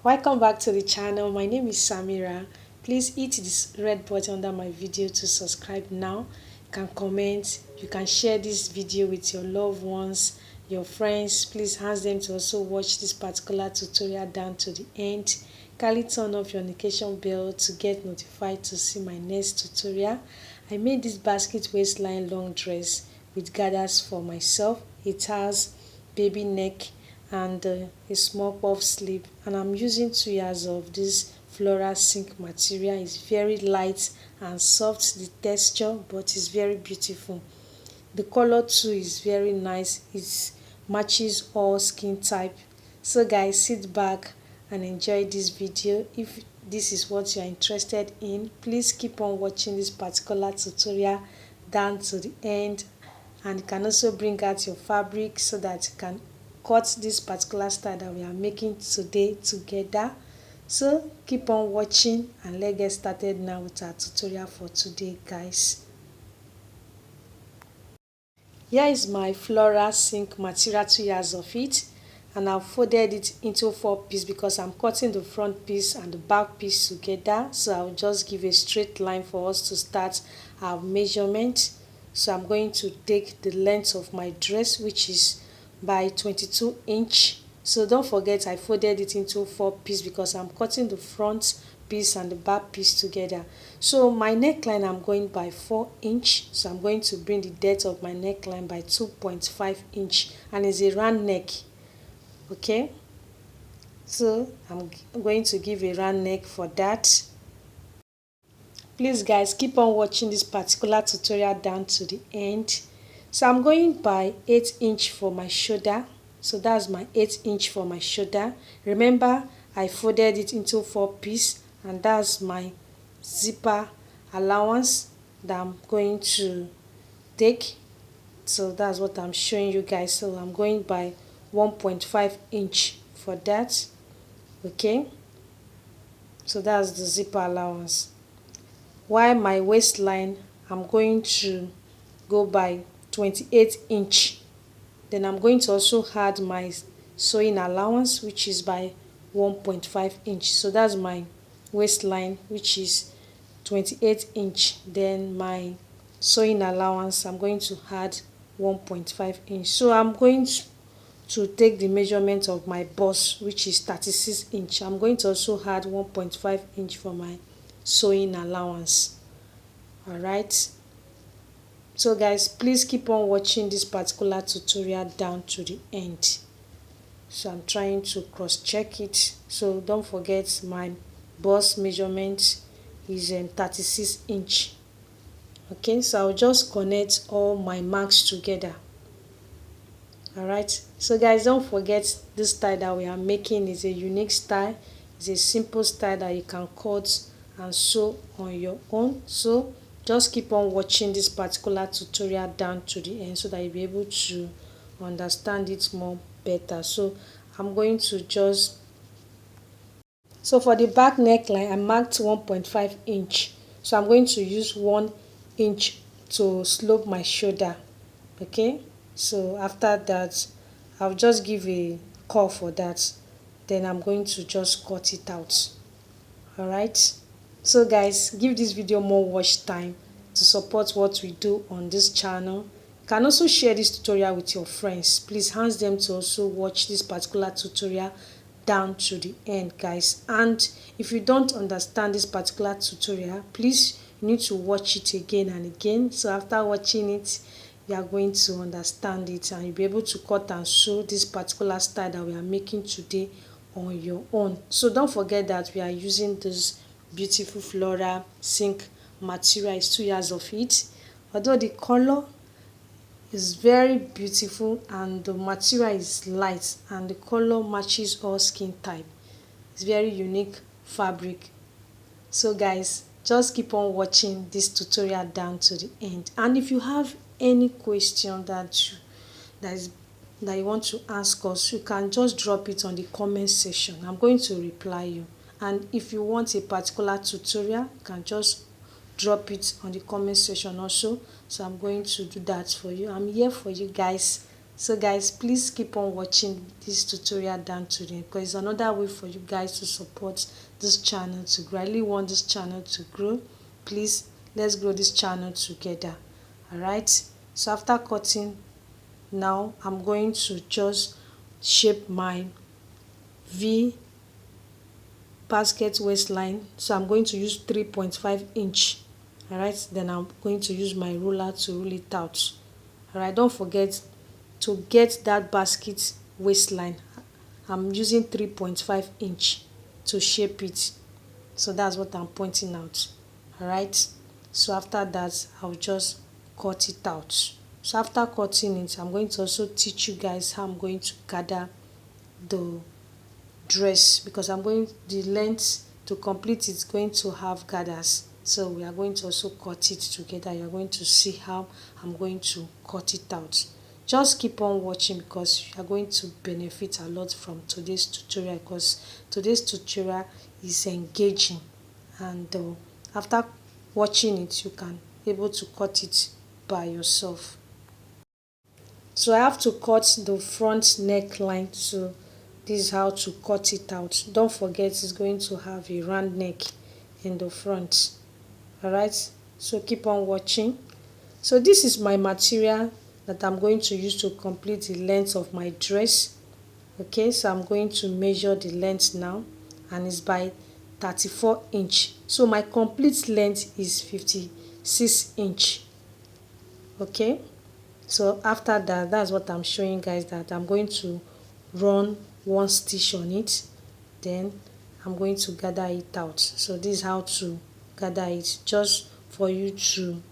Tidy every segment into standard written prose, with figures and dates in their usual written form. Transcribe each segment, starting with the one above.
Welcome back to the channel. My name is Samira. Please hit this red button under my video to subscribe now. You can comment, you can share this video with your loved ones, your friends. Please ask them to also watch this particular tutorial down to the end. Kindly turn off your notification bell to get notified to see my next tutorial. I made this basket waistline long dress with gathers for myself. It has baby neck and a small puff sleeve, and I'm using 2 yards of this floral silk material. It's very light and soft, the texture, but it's very beautiful. The color too is very nice. It matches all skin type. So guys, sit back and enjoy this video. If this is what you are interested in, please keep on watching this particular tutorial down to the end, and you can also bring out your fabric so that you can cut this particular style that we are making today together. So keep on watching and let's get started now with our tutorial for today, guys. Here is my floral silk material, 2 yards of it, and I've folded it into 4 pieces because I'm cutting the front piece and the back piece together. So I'll just give a straight line for us to start our measurement. So I'm going to take the length of my dress, which is by 22 inch. So don't forget I folded it into 4 pieces because I'm cutting the front piece and the back piece together. So my neckline, I'm going by 4 inch. So I'm going to bring the depth of my neckline by 2.5 inch, and it's a round neck. Okay, so I'm going to give a round neck for that. Please guys, keep on watching this particular tutorial down to the end. So I'm going by 8 inch for my shoulder. So that's my 8 inch for my shoulder. Remember, I folded it into 4 pieces, and that's my zipper allowance that I'm going to take. So that's what I'm showing you guys. So I'm going by 1.5 inch for that. Okay, so that's the zipper allowance. While my waistline, I'm going to go by 28 inch. Then I'm going to also add my sewing allowance, which is by 1.5 inch. So that's my waistline, which is 28 inch. Then my sewing allowance, I'm going to add 1.5 inch. So I'm going to take the measurement of my bust, which is 36 inch. I'm going to also add 1.5 inch for my sewing allowance. All right. So guys, please keep on watching this particular tutorial down to the end. So I'm trying to cross check it. So don't forget my bust measurement is 36 inch. Okay, so I'll just connect all my marks together. Alright, so guys, don't forget this style that we are making is a unique style. It's a simple style that you can cut and sew on your own. So just keep on watching this particular tutorial down to the end so that you'll be able to understand it more better. So I'm going to just, so for the back neckline, I marked 1.5 inch. So I'm going to use 1 inch to slope my shoulder. Okay, so after that, I'll just give a curve for that. Then I'm going to just cut it out. Alright. So guys, give this video more watch time to support what we do on this channel. You can also share this tutorial with your friends. Please ask them to also watch this particular tutorial down to the end, guys. And if you don't understand this particular tutorial, please, you need to watch it again and again. So after watching it, you are going to understand it and you'll be able to cut and sew this particular style that we are making today on your own. So don't forget that we are using this beautiful floral silk material. Is 2 yards of it. Although the color is very beautiful and the material is light and the color matches all skin type. It's very unique fabric. So guys, just keep on watching this tutorial down to the end. And if you have any question that you want to ask us, you can just drop it on the comment section. I'm going to reply you. And if you want a particular tutorial, you can just drop it on the comment section also. So I'm going to do that for you. I'm here for you guys. So guys, please keep on watching this tutorial down to the end, because it's another way for you guys to support this channel to grow. I really want this channel to grow. Please, let's grow this channel together. All right, so after cutting, now I'm going to just shape my V basket waistline. So I'm going to use 3.5 inch. All right, then I'm going to use my ruler to rule it out. All right, don't forget to get that basket waistline. I'm using 3.5 inch to shape it. So that's what I'm pointing out. All right, so after that, I'll just cut it out. So after cutting it, I'm going to also teach you guys how I'm going to gather the dress, because the length to complete it's going to have gathers. So we are going to also cut it together. You're going to see how I'm going to cut it out. Just keep on watching, because you are going to benefit a lot from today's tutorial, because today's tutorial is engaging, and after watching it you can be able to cut it by yourself. So I have to cut the front neckline, so this is how to cut it out. Don't forget it's going to have a round neck in the front. Alright, so keep on watching. So this is my material that I'm going to use to complete the length of my dress. Okay, so I'm going to measure the length now, and it's by 34 inch. So my complete length is 56 inch. Okay, so after that, that's what I'm showing guys, that I'm going to run one stitch on it, then I'm going to gather it out. So this is how to gather it, just for you to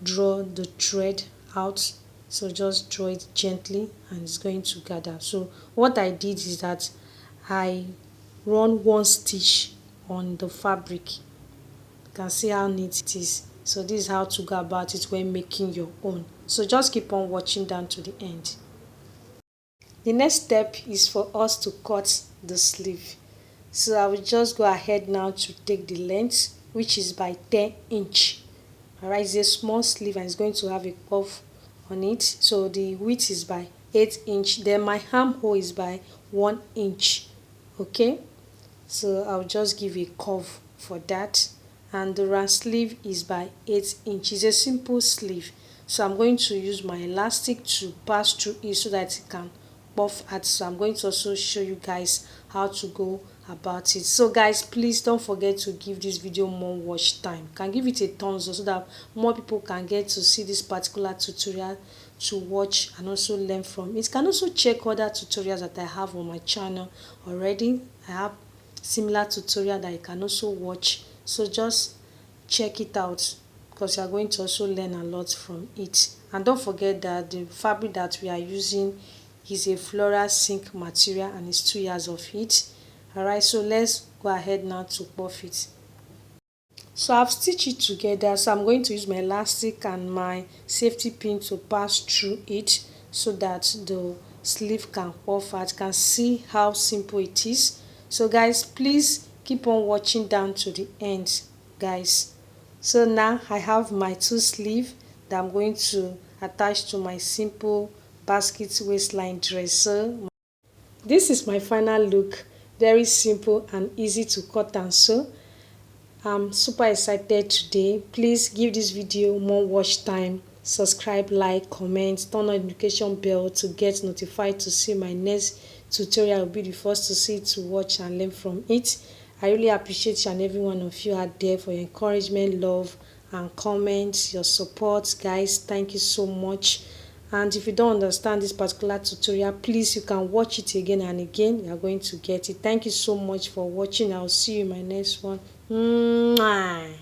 draw the thread out. So just draw it gently and it's going to gather. So what I did is that I run one stitch on the fabric. You can see how neat it is. So this is how to go about it when making your own. So just keep on watching down to the end. The next step is for us to cut the sleeve. So I will just go ahead now to take the length, which is by 10 inch. Alright, it's a small sleeve and it's going to have a cuff on it. So the width is by 8 inch. Then my armhole is by 1 inch. Okay, so I'll just give a curve for that. And the round sleeve is by 8 inches. It's a simple sleeve. So I'm going to use my elastic to pass through it so that it can puff out. So I'm going to also show you guys how to go about it. So guys, please don't forget to give this video more watch time. You can give it a thumbs up so that more people can get to see this particular tutorial to watch and also learn from it. You can also check other tutorials that I have on my channel already. I have similar tutorial that you can also watch. So just check it out, because you are going to also learn a lot from it. And don't forget that the fabric that we are using is a floral silk material and it's 2 yards of it. Alright, so let's go ahead now to puff it. So I've stitched it together, so I'm going to use my elastic and my safety pin to pass through it so that the sleeve can puff out. You can see how simple it is. So guys, please keep on watching down to the end, guys. So now I have my 2 sleeves that I'm going to attach to my simple basket waistline dress. So this is my final look. Very simple and easy to cut and sew. I'm super excited today. Please give this video more watch time. Subscribe, like, comment, turn on the notification bell to get notified to see my next tutorial. Will be the first to see it, to watch and learn from it. I really appreciate each and every one of you out there for your encouragement, love and comments, your support, guys. Thank you so much. And if you don't understand this particular tutorial, please, you can watch it again and again. You are going to get it. Thank you so much for watching. I'll see you in my next one. Mwah.